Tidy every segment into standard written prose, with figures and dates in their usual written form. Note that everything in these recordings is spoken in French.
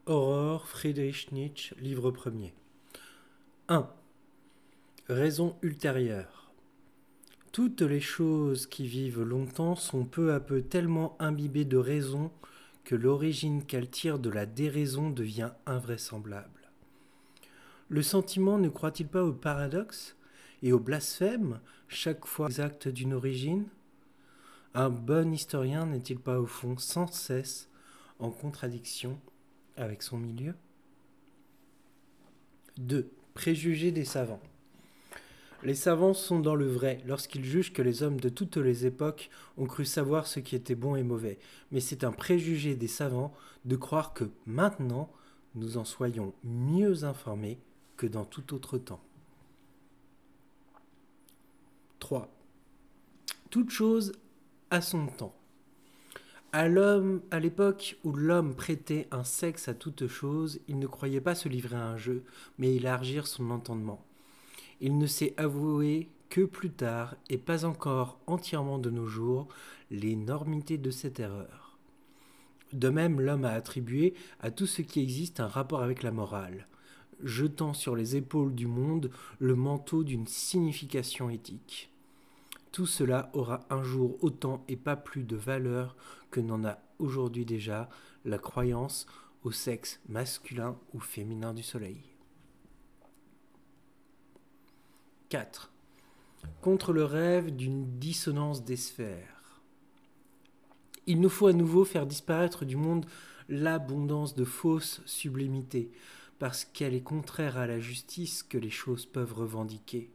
Aurore Friedrich Nietzsche, livre premier. 1. Raison ultérieure. Toutes les choses qui vivent longtemps sont peu à peu tellement imbibées de raison que l'origine qu'elles tirent de la déraison devient invraisemblable. Le sentiment ne croit-il pas au paradoxe et au blasphème chaque fois exact d'une origine? Un bon historien n'est-il pas au fond sans cesse en contradiction avec son milieu? 2. Préjugés des savants. Les savants sont dans le vrai lorsqu'ils jugent que les hommes de toutes les époques ont cru savoir ce qui était bon et mauvais, mais c'est un préjugé des savants de croire que maintenant nous en soyons mieux informés que dans tout autre temps. 3. Toute chose a son temps. À l'époque où l'homme prêtait un sexe à toute chose, il ne croyait pas se livrer à un jeu, mais élargir son entendement. Il ne s'est avoué que plus tard, et pas encore entièrement de nos jours, l'énormité de cette erreur. De même, l'homme a attribué à tout ce qui existe un rapport avec la morale, jetant sur les épaules du monde le manteau d'une signification éthique. Tout cela aura un jour autant et pas plus de valeur que n'en a aujourd'hui déjà la croyance au sexe masculin ou féminin du soleil. 4. Contre le rêve d'une dissonance des sphères. Il nous faut à nouveau faire disparaître du monde l'abondance de fausses sublimités, parce qu'elle est contraire à la justice que les choses peuvent revendiquer.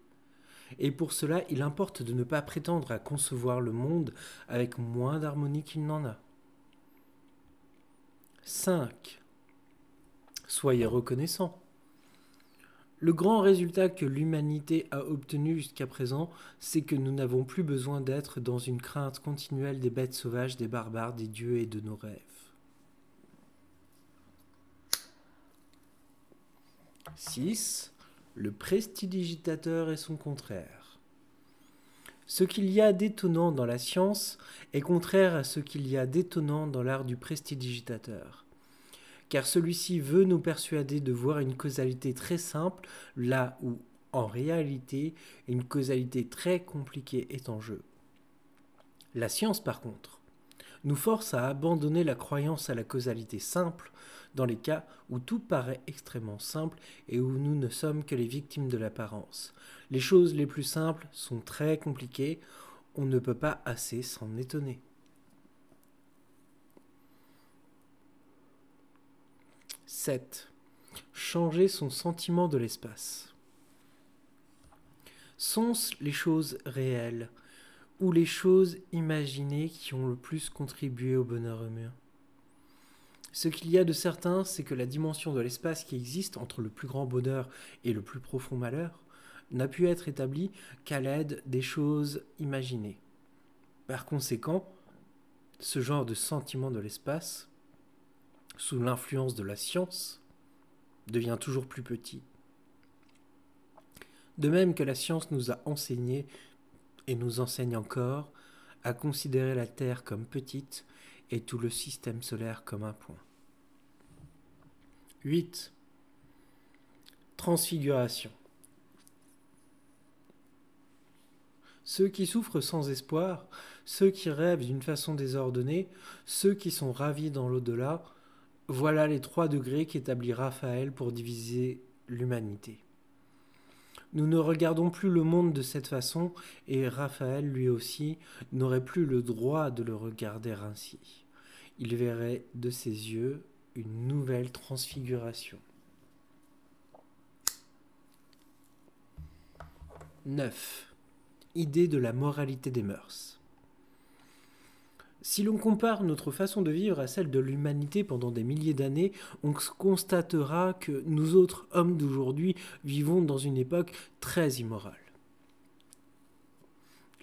Et pour cela, il importe de ne pas prétendre à concevoir le monde avec moins d'harmonie qu'il n'en a. 5. Soyez reconnaissants. Le grand résultat que l'humanité a obtenu jusqu'à présent, c'est que nous n'avons plus besoin d'être dans une crainte continuelle des bêtes sauvages, des barbares, des dieux et de nos rêves. 6. Le prestidigitateur et son contraire. Ce qu'il y a d'étonnant dans la science est contraire à ce qu'il y a d'étonnant dans l'art du prestidigitateur. Car celui-ci veut nous persuader de voir une causalité très simple, là où, en réalité, une causalité très compliquée est en jeu. La science, par contre, nous force à abandonner la croyance à la causalité simple, dans les cas où tout paraît extrêmement simple et où nous ne sommes que les victimes de l'apparence. Les choses les plus simples sont très compliquées, on ne peut pas assez s'en étonner. 7. Changer son sentiment de l'espace. Sont-ce les choses réelles ou les choses imaginées qui ont le plus contribué au bonheur humain? Ce qu'il y a de certain, c'est que la dimension de l'espace qui existe entre le plus grand bonheur et le plus profond malheur n'a pu être établie qu'à l'aide des choses imaginées. Par conséquent, ce genre de sentiment de l'espace, sous l'influence de la science, devient toujours plus petit. De même que la science nous a enseigné, et nous enseigne encore, à considérer la Terre comme petite et tout le système solaire comme un point. 8. Transfiguration. Ceux qui souffrent sans espoir, ceux qui rêvent d'une façon désordonnée, ceux qui sont ravis dans l'au-delà, voilà les 3 degrés qu'établit Raphaël pour diviser l'humanité. Nous ne regardons plus le monde de cette façon, et Raphaël, lui aussi, n'aurait plus le droit de le regarder ainsi. Il verrait de ses yeux une nouvelle transfiguration. 9. Idée de la moralité des mœurs. Si l'on compare notre façon de vivre à celle de l'humanité pendant des milliers d'années, on constatera que nous autres hommes d'aujourd'hui vivons dans une époque très immorale.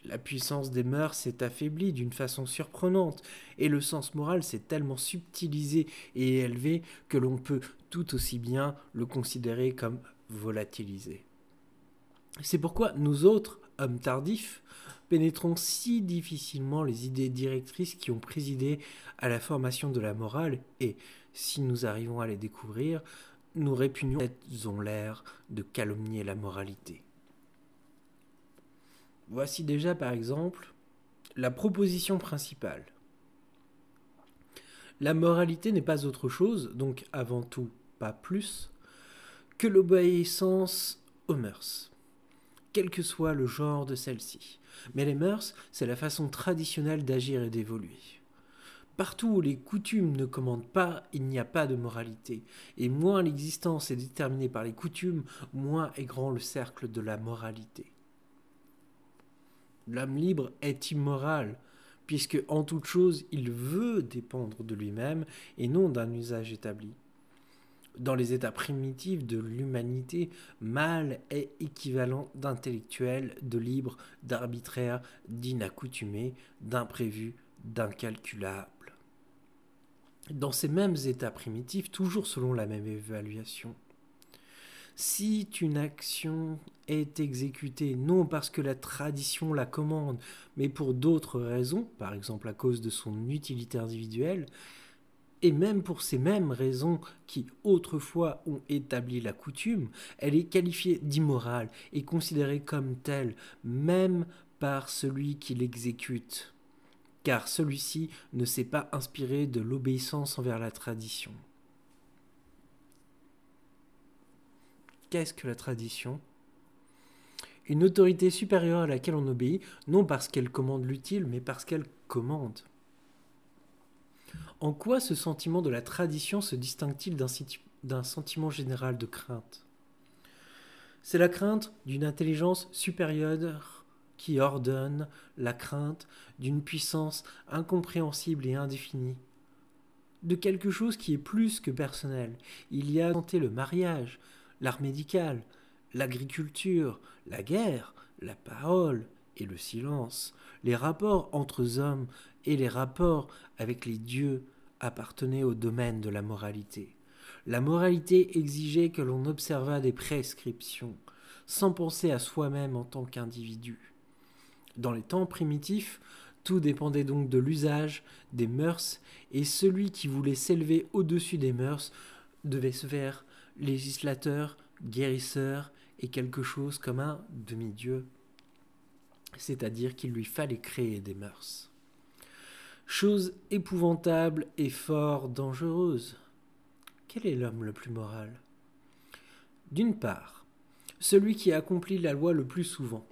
La puissance des mœurs s'est affaiblie d'une façon surprenante, et le sens moral s'est tellement subtilisé et élevé que l'on peut tout aussi bien le considérer comme volatilisé. C'est pourquoi nous autres, hommes tardifs, pénétrons si difficilement les idées directrices qui ont présidé à la formation de la morale et, si nous arrivons à les découvrir, nous répugnons, ont l'air de calomnier la moralité. Voici déjà par exemple la proposition principale. La moralité n'est pas autre chose, donc avant tout pas plus, que l'obéissance aux mœurs, quel que soit le genre de celle-ci. Mais les mœurs, c'est la façon traditionnelle d'agir et d'évoluer. Partout où les coutumes ne commandent pas, il n'y a pas de moralité. Et moins l'existence est déterminée par les coutumes, moins est grand le cercle de la moralité. L'homme libre est immoral, puisque en toute chose, il veut dépendre de lui-même et non d'un usage établi. Dans les états primitifs de l'humanité, mal est équivalent d'intellectuel, de libre, d'arbitraire, d'inaccoutumé, d'imprévu, d'incalculable. Dans ces mêmes états primitifs, toujours selon la même évaluation, si une action est exécutée non parce que la tradition la commande, mais pour d'autres raisons, par exemple à cause de son utilité individuelle, et même pour ces mêmes raisons qui autrefois ont établi la coutume, elle est qualifiée d'immorale et considérée comme telle, même par celui qui l'exécute, car celui-ci ne s'est pas inspiré de l'obéissance envers la tradition. Qu'est-ce que la tradition ? Une autorité supérieure à laquelle on obéit, non parce qu'elle commande l'utile, mais parce qu'elle commande. En quoi ce sentiment de la tradition se distingue-t-il d'un sentiment général de crainte ? C'est la crainte d'une intelligence supérieure qui ordonne, la crainte d'une puissance incompréhensible et indéfinie, de quelque chose qui est plus que personnel. Il y a le mariage, l'art médical, l'agriculture, la guerre, la parole et le silence, les rapports entre hommes et les rapports avec les dieux appartenaient au domaine de la moralité. La moralité exigeait que l'on observât des prescriptions, sans penser à soi-même en tant qu'individu. Dans les temps primitifs, tout dépendait donc de l'usage, des mœurs, et celui qui voulait s'élever au-dessus des mœurs devait se faire législateur, guérisseur et quelque chose comme un demi-dieu, c'est-à-dire qu'il lui fallait créer des mœurs. Chose épouvantable et fort dangereuse. Quel est l'homme le plus moral ? D'une part, celui qui accomplit la loi le plus souvent.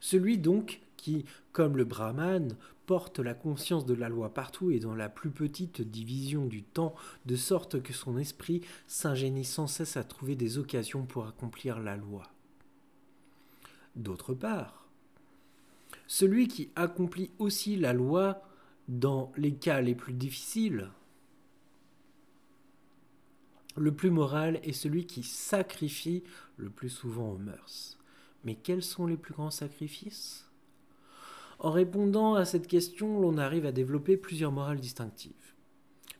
Celui donc qui, comme le brahmane, porte la conscience de la loi partout et dans la plus petite division du temps, de sorte que son esprit s'ingénie sans cesse à trouver des occasions pour accomplir la loi. D'autre part, celui qui accomplit aussi la loi dans les cas les plus difficiles. Le plus moral est celui qui sacrifie le plus souvent aux mœurs. Mais quels sont les plus grands sacrifices ? En répondant à cette question, l'on arrive à développer plusieurs morales distinctives.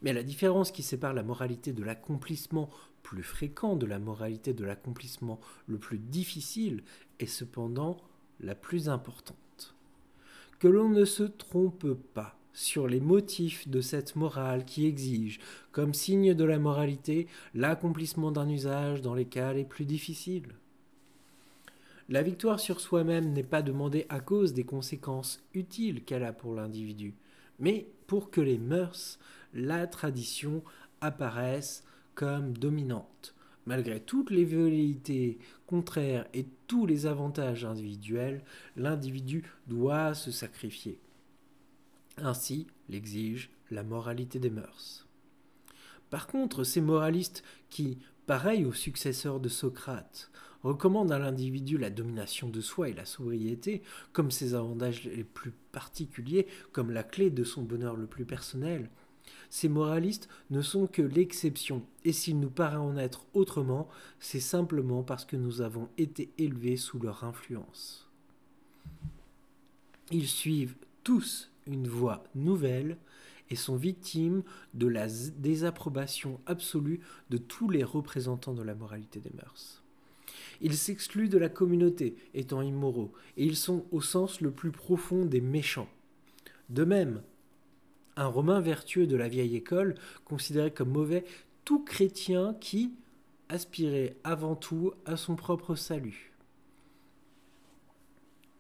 Mais la différence qui sépare la moralité de l'accomplissement plus fréquent de la moralité de l'accomplissement le plus difficile est cependant la plus importante. Que l'on ne se trompe pas sur les motifs de cette morale qui exige, comme signe de la moralité, l'accomplissement d'un usage dans les cas les plus difficiles. La victoire sur soi-même n'est pas demandée à cause des conséquences utiles qu'elle a pour l'individu, mais pour que les mœurs, la tradition apparaissent comme dominantes. Malgré toutes les velléités contraires et tous les avantages individuels, l'individu doit se sacrifier. Ainsi l'exige la moralité des mœurs. Par contre, ces moralistes qui, pareils aux successeurs de Socrate, recommandent à l'individu la domination de soi et la sobriété comme ses avantages les plus particuliers, comme la clé de son bonheur le plus personnel, ces moralistes ne sont que l'exception, et s'il nous paraît en être autrement, c'est simplement parce que nous avons été élevés sous leur influence. Ils suivent tous une voie nouvelle et sont victimes de la désapprobation absolue de tous les représentants de la moralité des mœurs. Ils s'excluent de la communauté, étant immoraux, et ils sont au sens le plus profond des méchants. De même, Un Romain vertueux de la vieille école considérait comme mauvais tout chrétien qui aspirait avant tout à son propre salut.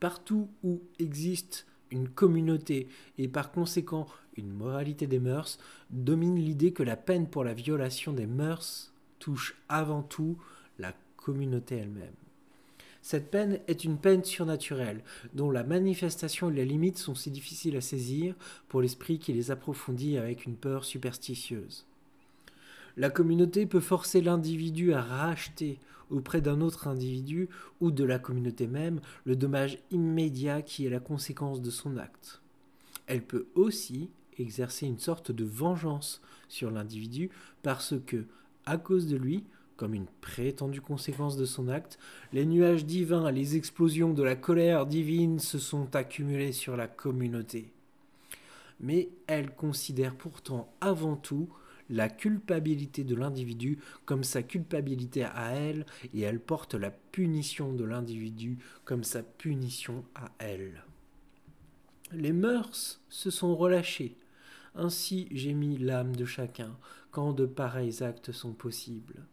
Partout où existe une communauté et par conséquent une moralité des mœurs, domine l'idée que la peine pour la violation des mœurs touche avant tout la communauté elle-même. Cette peine est une peine surnaturelle, dont la manifestation et les limites sont si difficiles à saisir pour l'esprit qui les approfondit avec une peur superstitieuse. La communauté peut forcer l'individu à racheter auprès d'un autre individu ou de la communauté même le dommage immédiat qui est la conséquence de son acte. Elle peut aussi exercer une sorte de vengeance sur l'individu parce que, à cause de lui, comme une prétendue conséquence de son acte, les nuages divins et les explosions de la colère divine se sont accumulés sur la communauté. Mais elle considère pourtant avant tout la culpabilité de l'individu comme sa culpabilité à elle, et elle porte la punition de l'individu comme sa punition à elle. Les mœurs se sont relâchées. Ainsi gémit l'âme de chacun quand de pareils actes sont possibles.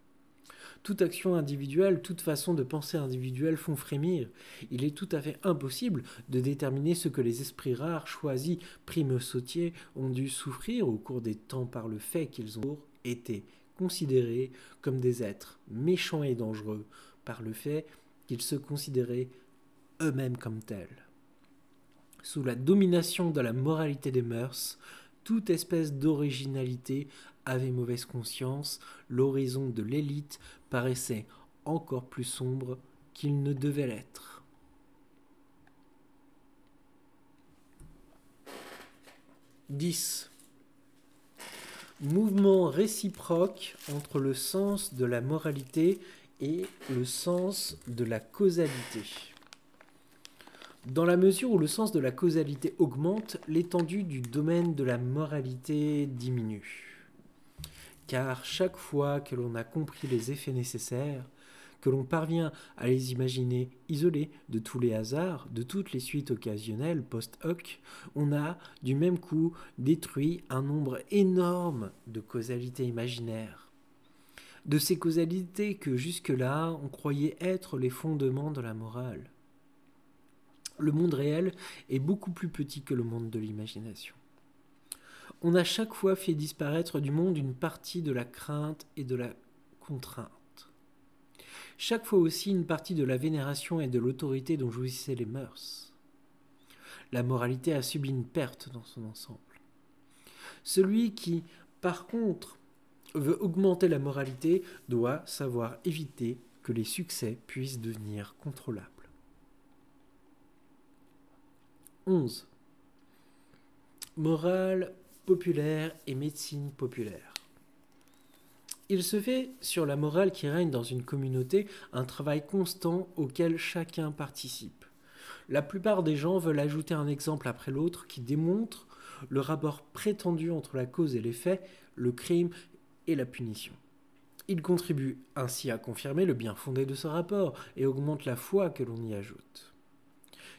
Toute action individuelle, toute façon de penser individuelle font frémir. Il est tout à fait impossible de déterminer ce que les esprits rares choisis, prime sautiers, ont dû souffrir au cours des temps par le fait qu'ils ont été considérés comme des êtres méchants et dangereux, par le fait qu'ils se considéraient eux-mêmes comme tels. Sous la domination de la moralité des mœurs, toute espèce d'originalité avait mauvaise conscience, l'horizon de l'élite paraissait encore plus sombre qu'il ne devait l'être. « 10. Mouvement réciproque entre le sens de la moralité et le sens de la causalité. Dans la mesure où le sens de la causalité augmente, l'étendue du domaine de la moralité diminue. Car chaque fois que l'on a compris les effets nécessaires, que l'on parvient à les imaginer isolés de tous les hasards, de toutes les suites occasionnelles post-hoc, on a du même coup détruit un nombre énorme de causalités imaginaires. De ces causalités que jusque-là on croyait être les fondements de la morale. Le monde réel est beaucoup plus petit que le monde de l'imagination. On a chaque fois fait disparaître du monde une partie de la crainte et de la contrainte. Chaque fois aussi une partie de la vénération et de l'autorité dont jouissaient les mœurs. La moralité a subi une perte dans son ensemble. Celui qui, par contre, veut augmenter la moralité doit savoir éviter que les succès puissent devenir contrôlables. 11. Morale populaire et médecine populaire. Il se fait sur la morale qui règne dans une communauté un travail constant auquel chacun participe. La plupart des gens veulent ajouter un exemple après l'autre qui démontre le rapport prétendu entre la cause et l'effet, le crime et la punition. Ils contribuent ainsi à confirmer le bien fondé de ce rapport et augmentent la foi que l'on y ajoute.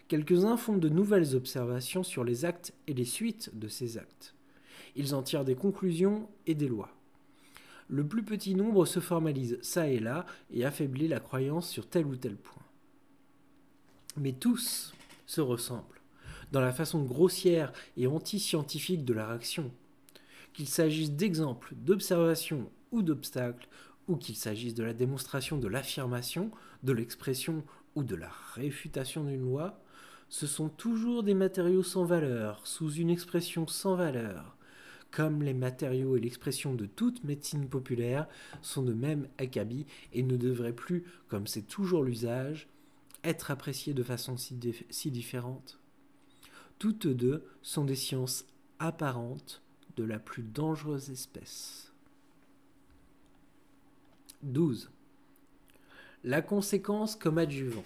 Quelques-uns font de nouvelles observations sur les actes et les suites de ces actes. Ils en tirent des conclusions et des lois. Le plus petit nombre se formalise ça et là et affaiblit la croyance sur tel ou tel point. Mais tous se ressemblent dans la façon grossière et anti-scientifique de leur action. Qu'il s'agisse d'exemples, d'observations ou d'obstacles, ou qu'il s'agisse de la démonstration de l'affirmation, de l'expression ou de la réfutation d'une loi, ce sont toujours des matériaux sans valeur, sous une expression sans valeur. Comme les matériaux et l'expression de toute médecine populaire sont de même acabit et ne devraient plus, comme c'est toujours l'usage, être appréciés de façon si différente. Toutes deux sont des sciences apparentes de la plus dangereuse espèce. 12. La conséquence comme adjuvant.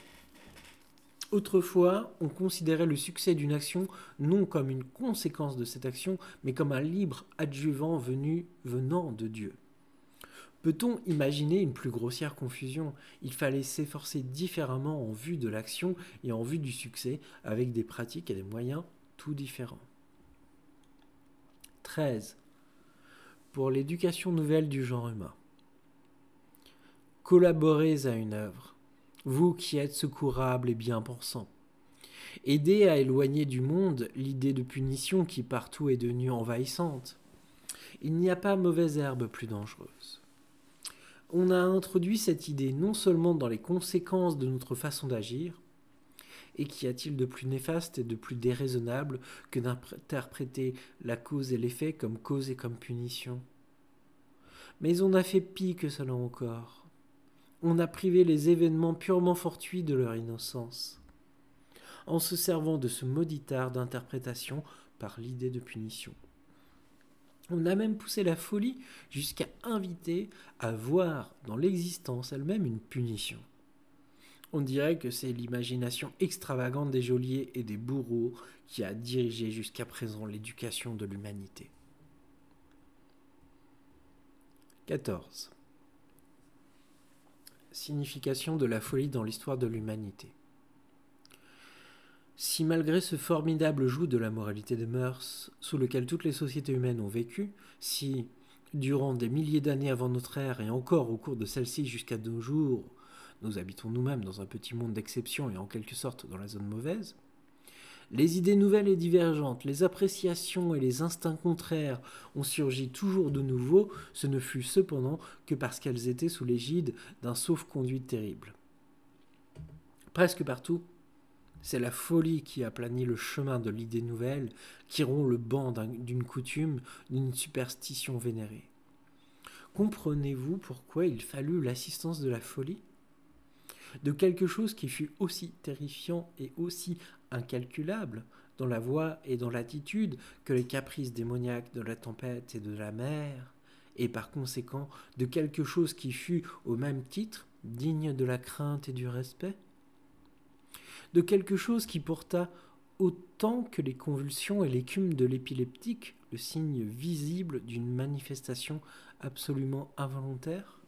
Autrefois, on considérait le succès d'une action non comme une conséquence de cette action, mais comme un libre adjuvant venant de Dieu. Peut-on imaginer une plus grossière confusion ? Il fallait s'efforcer différemment en vue de l'action et en vue du succès, avec des pratiques et des moyens tout différents. 13. Pour l'éducation nouvelle du genre humain. Collaborez à une œuvre, vous qui êtes secourables et bien-pensants. Aidez à éloigner du monde l'idée de punition qui partout est devenue envahissante. Il n'y a pas mauvaise herbe plus dangereuse. On a introduit cette idée non seulement dans les conséquences de notre façon d'agir, et qu'y a-t-il de plus néfaste et de plus déraisonnable que d'interpréter la cause et l'effet comme cause et comme punition? Mais on a fait pis que cela encore. On a privé les événements purement fortuits de leur innocence, en se servant de ce maudit art d'interprétation par l'idée de punition. On a même poussé la folie jusqu'à inviter à voir dans l'existence elle-même une punition. On dirait que c'est l'imagination extravagante des geôliers et des bourreaux qui a dirigé jusqu'à présent l'éducation de l'humanité. 14. Signification de la folie dans l'histoire de l'humanité. Si malgré ce formidable joug de la moralité des mœurs, sous lequel toutes les sociétés humaines ont vécu, si, durant des milliers d'années avant notre ère et encore au cours de celle-ci jusqu'à nos jours, nous habitons nous-mêmes dans un petit monde d'exception et en quelque sorte dans la zone mauvaise, les idées nouvelles et divergentes, les appréciations et les instincts contraires ont surgi toujours de nouveau, ce ne fut cependant que parce qu'elles étaient sous l'égide d'un sauf-conduit terrible. Presque partout, c'est la folie qui aplanit le chemin de l'idée nouvelle, qui rompt le banc d'une coutume, d'une superstition vénérée. Comprenez-vous pourquoi il fallut l'assistance de la folie ? De quelque chose qui fut aussi terrifiant et aussi incalculable dans la voie et dans l'attitude que les caprices démoniaques de la tempête et de la mer, et par conséquent de quelque chose qui fut au même titre digne de la crainte et du respect ? De quelque chose qui porta autant que les convulsions et l'écume de l'épileptique le signe visible d'une manifestation absolument involontaire ?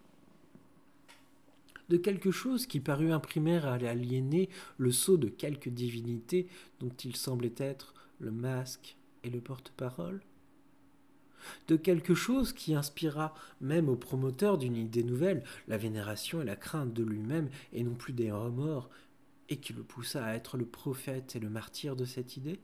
De quelque chose qui parut imprimer à l'aliéné le sceau de quelque divinité dont il semblait être le masque et le porte-parole ? De quelque chose qui inspira même au promoteur d'une idée nouvelle la vénération et la crainte de lui-même et non plus des remords, et qui le poussa à être le prophète et le martyr de cette idée ?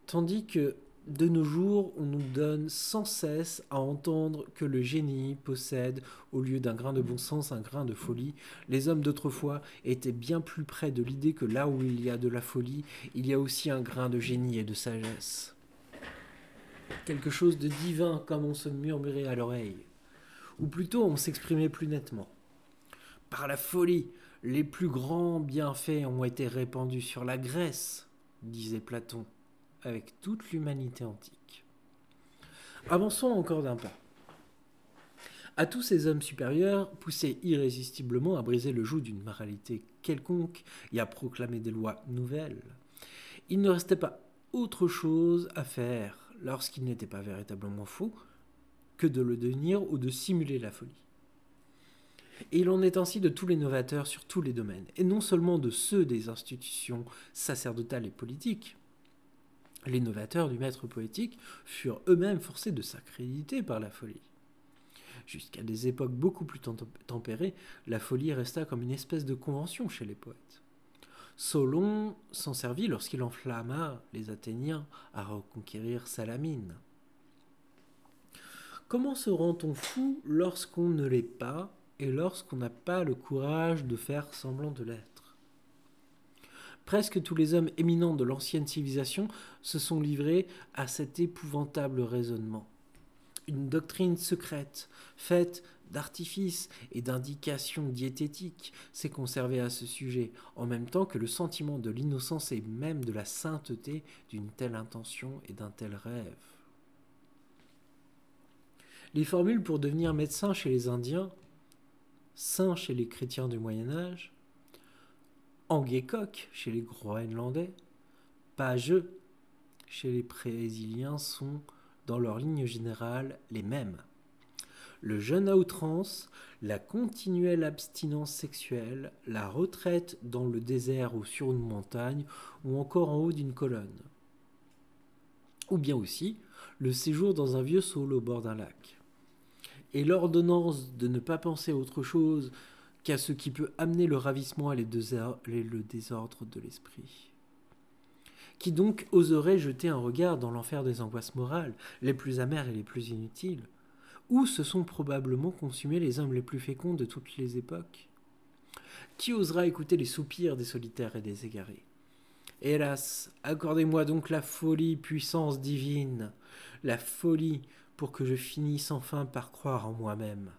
Tandis que, de nos jours, on nous donne sans cesse à entendre que le génie possède, au lieu d'un grain de bon sens, un grain de folie, les hommes d'autrefois étaient bien plus près de l'idée que là où il y a de la folie, il y a aussi un grain de génie et de sagesse. Quelque chose de divin, comme on se murmurait à l'oreille. Ou plutôt, on s'exprimait plus nettement. Par la folie, les plus grands bienfaits ont été répandus sur la Grèce, disait Platon, avec toute l'humanité antique. Avançons encore d'un pas. À tous ces hommes supérieurs, poussés irrésistiblement à briser le joug d'une moralité quelconque et à proclamer des lois nouvelles, il ne restait pas autre chose à faire, lorsqu'il n'était pas véritablement faux, que de le devenir ou de simuler la folie. Et il en est ainsi de tous les novateurs sur tous les domaines, et non seulement de ceux des institutions sacerdotales et politiques. Les novateurs du maître poétique furent eux-mêmes forcés de s'accréditer par la folie. Jusqu'à des époques beaucoup plus tempérées, la folie resta comme une espèce de convention chez les poètes. Solon s'en servit lorsqu'il enflamma les Athéniens à reconquérir Salamine. Comment se rend-on fou lorsqu'on ne l'est pas et lorsqu'on n'a pas le courage de faire semblant de l'être ? Presque tous les hommes éminents de l'ancienne civilisation se sont livrés à cet épouvantable raisonnement. Une doctrine secrète, faite d'artifices et d'indications diététiques, s'est conservée à ce sujet, en même temps que le sentiment de l'innocence et même de la sainteté d'une telle intention et d'un tel rêve. Les formules pour devenir médecin chez les Indiens, saint chez les chrétiens du Moyen-Âge, Angecoq chez les Groenlandais, pageux chez les Brésiliens sont, dans leur ligne générale, les mêmes. Le jeûne à outrance, la continuelle abstinence sexuelle, la retraite dans le désert ou sur une montagne, ou encore en haut d'une colonne. ou bien aussi le séjour dans un vieux saule au bord d'un lac. Et l'ordonnance de ne pas penser à autre chose qu'à ce qui peut amener le ravissement et le désordre de l'esprit. Qui donc oserait jeter un regard dans l'enfer des angoisses morales, les plus amères et les plus inutiles, où se sont probablement consumés les hommes les plus féconds de toutes les époques? Qui osera écouter les soupirs des solitaires et des égarés? Hélas, accordez-moi donc la folie, puissance divine, la folie pour que je finisse enfin par croire en moi-même.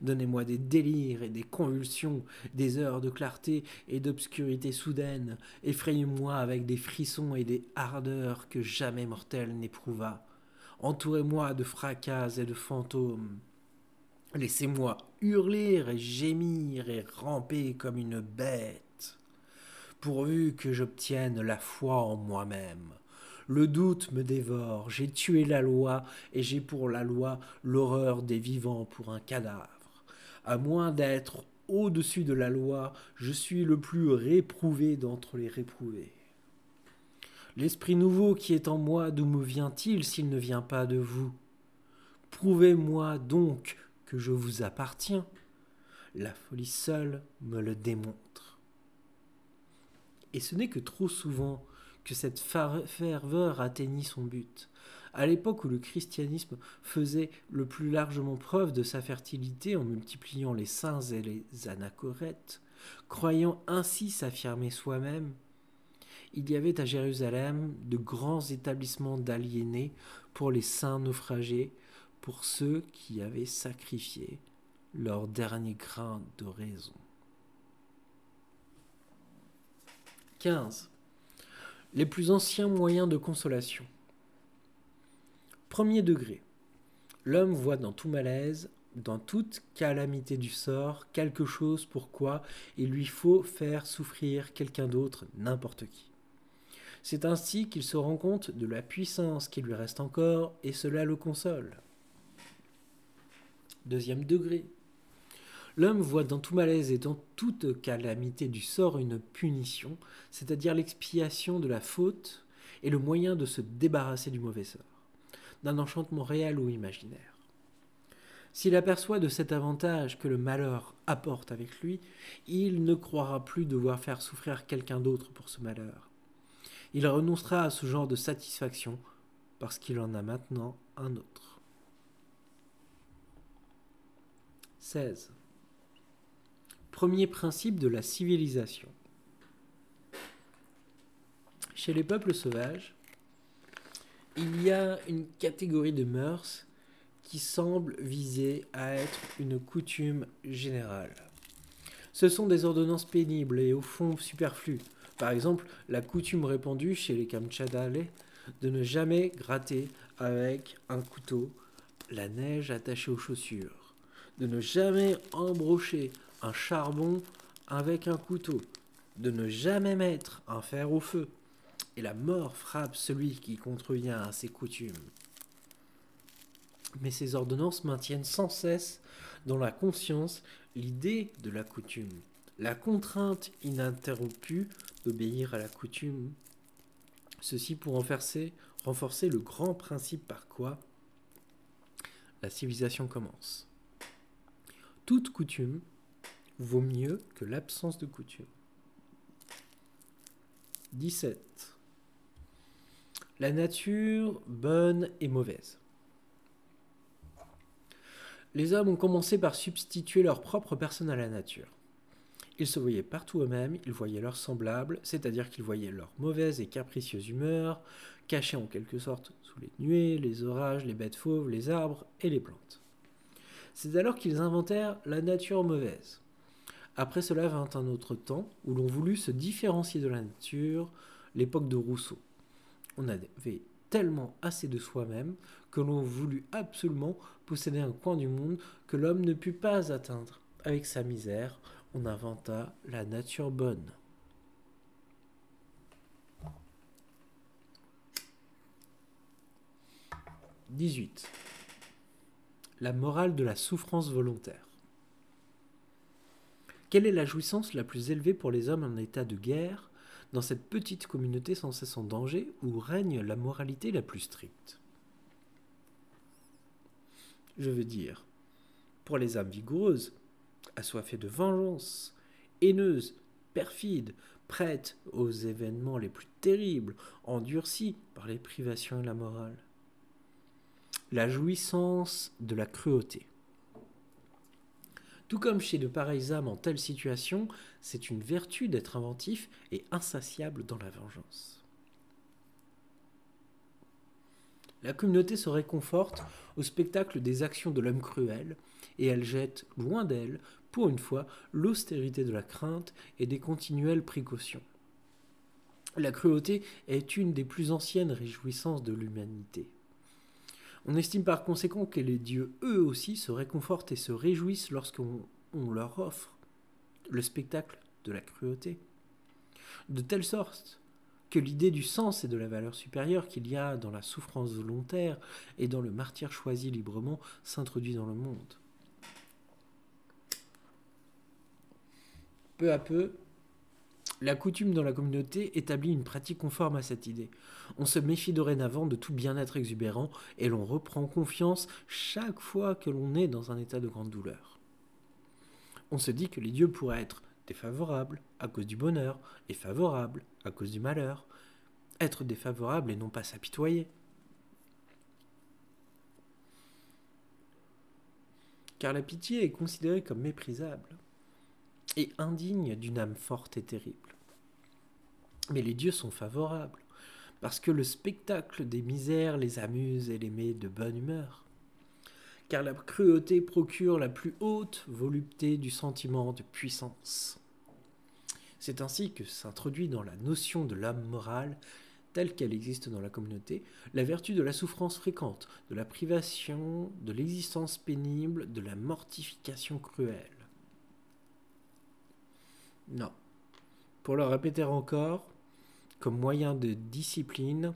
Donnez-moi des délires et des convulsions, des heures de clarté et d'obscurité soudaine. Effrayez-moi avec des frissons et des ardeurs que jamais mortel n'éprouva. Entourez-moi de fracas et de fantômes. Laissez-moi hurler et gémir et ramper comme une bête, pourvu que j'obtienne la foi en moi-même. Le doute me dévore, j'ai tué la loi, et j'ai pour la loi l'horreur des vivants pour un cadavre. À moins d'être au-dessus de la loi, je suis le plus réprouvé d'entre les réprouvés. L'esprit nouveau qui est en moi, d'où me vient-il s'il ne vient pas de vous? Prouvez-moi donc que je vous appartiens. La folie seule me le démontre. Et ce n'est que trop souvent que cette ferveur atteignit son but. À l'époque où le christianisme faisait le plus largement preuve de sa fertilité en multipliant les saints et les anachorètes, croyant ainsi s'affirmer soi-même, il y avait à Jérusalem de grands établissements d'aliénés pour les saints naufragés, pour ceux qui avaient sacrifié leur dernier grain de raison. 15. Les plus anciens moyens de consolation. Premier degré. L'homme voit dans tout malaise, dans toute calamité du sort, quelque chose pourquoi il lui faut faire souffrir quelqu'un d'autre, n'importe qui. C'est ainsi qu'il se rend compte de la puissance qui lui reste encore, et cela le console. Deuxième degré. L'homme voit dans tout malaise et dans toute calamité du sort une punition, c'est-à-dire l'expiation de la faute et le moyen de se débarrasser du mauvais sort, d'un enchantement réel ou imaginaire. S'il aperçoit de cet avantage que le malheur apporte avec lui, il ne croira plus devoir faire souffrir quelqu'un d'autre pour ce malheur. Il renoncera à ce genre de satisfaction parce qu'il en a maintenant un autre. 16. Premier principe de la civilisation. Chez les peuples sauvages, il y a une catégorie de mœurs qui semble viser à être une coutume générale. Ce sont des ordonnances pénibles et au fond superflues. Par exemple, la coutume répandue chez les Kamtchatkales de ne jamais gratter avec un couteau la neige attachée aux chaussures, de ne jamais embrocher un charbon avec un couteau, de ne jamais mettre un fer au feu, et la mort frappe celui qui contrevient à ces coutumes. Mais ces ordonnances maintiennent sans cesse dans la conscience l'idée de la coutume, la contrainte ininterrompue d'obéir à la coutume. Ceci pour renforcer le grand principe par quoi la civilisation commence. Toute coutume vaut mieux que l'absence de coutume. 17. La nature bonne et mauvaise. Les hommes ont commencé par substituer leur propre personne à la nature. Ils se voyaient partout eux-mêmes, ils voyaient leurs semblables, c'est-à-dire qu'ils voyaient leur mauvaise et capricieuse humeur, cachée en quelque sorte sous les nuées, les orages, les bêtes fauves, les arbres et les plantes. C'est alors qu'ils inventèrent la nature mauvaise. Après cela vint un autre temps où l'on voulut se différencier de la nature, l'époque de Rousseau. On avait tellement assez de soi-même que l'on voulut absolument posséder un coin du monde que l'homme ne put pas atteindre. Avec sa misère, on inventa la nature bonne. « 18. La morale de la souffrance volontaire. Quelle est la jouissance la plus élevée pour les hommes en état de guerre, dans cette petite communauté sans cesse en danger où règne la moralité la plus stricte. Je veux dire, pour les âmes vigoureuses, assoiffées de vengeance, haineuses, perfides, prêtes aux événements les plus terribles, endurcies par les privations et la morale. La jouissance de la cruauté. Tout comme chez de pareilles âmes en telle situation, c'est une vertu d'être inventif et insatiable dans la vengeance. La communauté se réconforte au spectacle des actions de l'homme cruel, et elle jette loin d'elle, pour une fois, l'austérité de la crainte et des continuelles précautions. La cruauté est une des plus anciennes réjouissances de l'humanité. On estime par conséquent que les dieux, eux aussi, se réconfortent et se réjouissent lorsqu'on leur offre le spectacle de la cruauté. De telle sorte que l'idée du sens et de la valeur supérieure qu'il y a dans la souffrance volontaire et dans le martyre choisi librement s'introduit dans le monde. Peu à peu, la coutume dans la communauté établit une pratique conforme à cette idée. On se méfie dorénavant de tout bien-être exubérant et l'on reprend confiance chaque fois que l'on est dans un état de grande douleur. On se dit que les dieux pourraient être défavorables à cause du bonheur et favorables à cause du malheur. Être défavorable et non pas s'apitoyer. Car la pitié est considérée comme méprisable et indigne d'une âme forte et terrible. Mais les dieux sont favorables, parce que le spectacle des misères les amuse et les met de bonne humeur. Car la cruauté procure la plus haute volupté du sentiment de puissance. C'est ainsi que s'introduit dans la notion de l'âme morale, telle qu'elle existe dans la communauté, la vertu de la souffrance fréquente, de la privation, de l'existence pénible, de la mortification cruelle. Non. Pour le répéter encore, comme moyen de discipline,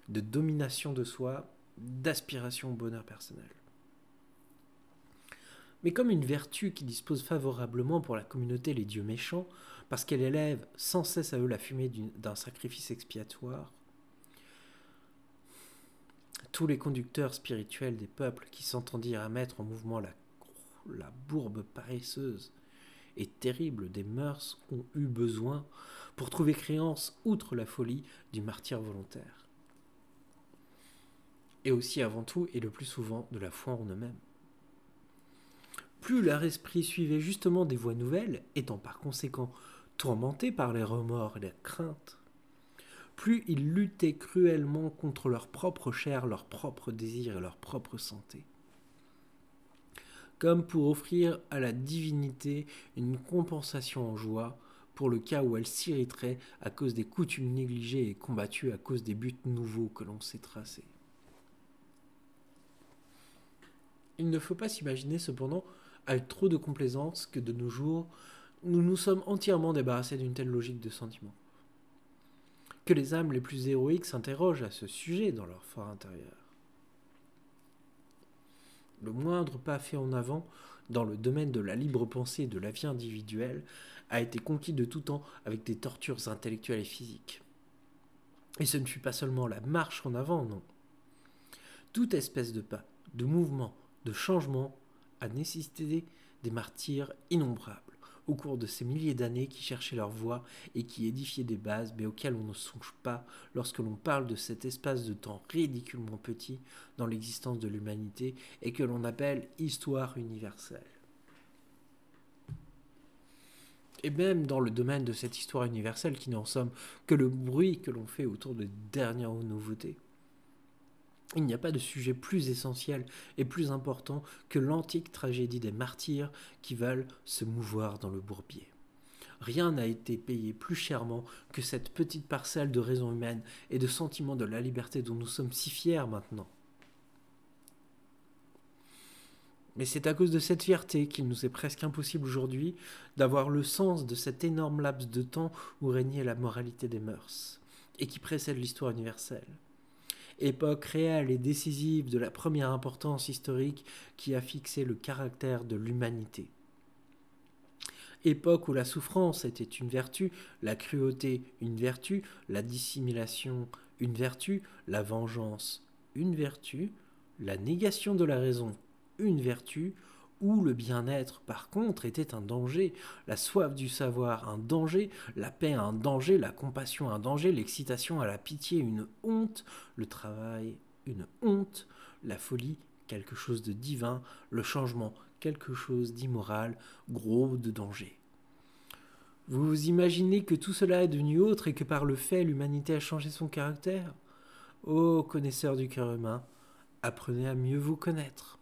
de domination de soi, d'aspiration au bonheur personnel. Mais comme une vertu qui dispose favorablement pour la communauté les dieux méchants, parce qu'elle élève sans cesse à eux la fumée d'un sacrifice expiatoire, tous les conducteurs spirituels des peuples qui s'entendirent à mettre en mouvement la bourbe paresseuse et terrible des mœurs ont eu besoin pour trouver créance outre la folie du martyre volontaire. Et aussi avant tout et le plus souvent de la foi en eux-mêmes. Plus leur esprit suivait justement des voies nouvelles, étant par conséquent tourmentés par les remords et les craintes, plus ils luttaient cruellement contre leur propre chair, leurs propres désirs et leur propre santé. Comme pour offrir à la divinité une compensation en joie, pour le cas où elle s'irriterait à cause des coutumes négligées et combattues à cause des buts nouveaux que l'on s'est tracés. Il ne faut pas s'imaginer cependant, avec trop de complaisance, que de nos jours, nous nous sommes entièrement débarrassés d'une telle logique de sentiment. Que les âmes les plus héroïques s'interrogent à ce sujet dans leur fort intérieur. Le moindre pas fait en avant dans le domaine de la libre pensée et de la vie individuelle a été conquis de tout temps avec des tortures intellectuelles et physiques. Et ce ne fut pas seulement la marche en avant, non. Toute espèce de pas, de mouvement, de changement a nécessité des martyrs innombrables au cours de ces milliers d'années qui cherchaient leur voie et qui édifiaient des bases, mais auxquelles on ne songe pas lorsque l'on parle de cet espace de temps ridiculement petit dans l'existence de l'humanité et que l'on appelle histoire universelle. Et même dans le domaine de cette histoire universelle qui n'est en somme que le bruit que l'on fait autour des dernières nouveautés. Il n'y a pas de sujet plus essentiel et plus important que l'antique tragédie des martyrs qui veulent se mouvoir dans le bourbier. Rien n'a été payé plus chèrement que cette petite parcelle de raison humaine et de sentiment de la liberté dont nous sommes si fiers maintenant. Mais c'est à cause de cette fierté qu'il nous est presque impossible aujourd'hui d'avoir le sens de cet énorme laps de temps où régnait la moralité des mœurs, et qui précède l'histoire universelle. Époque réelle et décisive de la première importance historique qui a fixé le caractère de l'humanité. Époque où la souffrance était une vertu, la cruauté une vertu, la dissimulation une vertu, la vengeance une vertu, la négation de la raison une vertu, où le bien-être par contre était un danger, la soif du savoir un danger, la paix un danger, la compassion un danger, l'excitation à la pitié une honte, le travail une honte, la folie quelque chose de divin, le changement quelque chose d'immoral, gros de danger. Vous vous imaginez que tout cela est devenu autre et que par le fait l'humanité a changé son caractère? Ô connaisseurs du cœur humain, apprenez à mieux vous connaître.